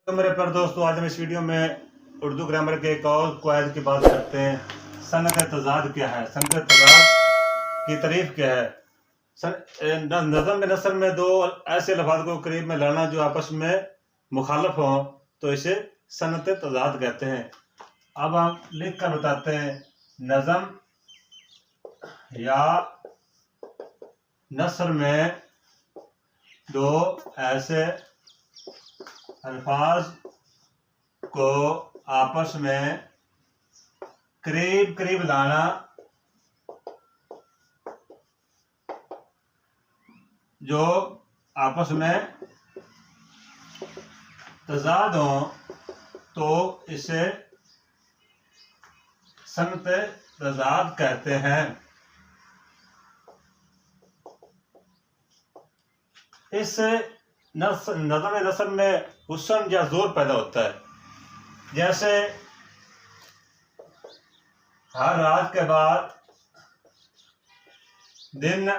तो मेरे प्यारे दोस्तों, आज हम इस वीडियो में उर्दू ग्रामर के एक और क्वायद की बात करते हैं। सनत तजाद क्या है, सनत तजाद की तारीफ क्या है। नज़म में नसर में दो ऐसे लफ्ज़ को करीब में लाना जो आपस में मुखालफ हों तो इसे सनत तजाद कहते हैं। अब हम लिख कर बताते हैं। नज़म या नसर में दो ऐसे अल्फाज को आपस में करीब करीब लाना जो आपस में तजाद हो तो इसे सनत तजाद कहते हैं। इस नज़म नसर में हुस्न या जोर पैदा होता है। जैसे हर रात के बाद दिन,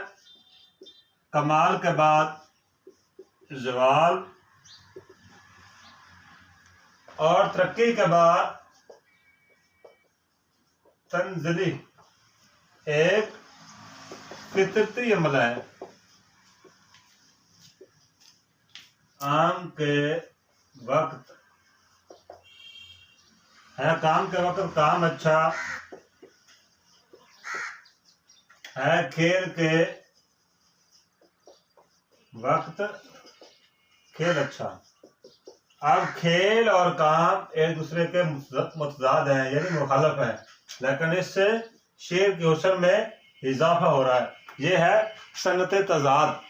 कमाल के बाद ज़वाल और तरक्की के बाद तंज़ली एक फितरती अमल है। काम के वक्त है, काम के वक्त काम अच्छा है, खेल के वक्त खेल अच्छा। अब खेल और काम एक दूसरे के मुतजाद हैं, यानी मुखालफ हैं, लेकिन इससे शेर के हुस्न में इजाफा हो रहा है। यह है सनत तजाद।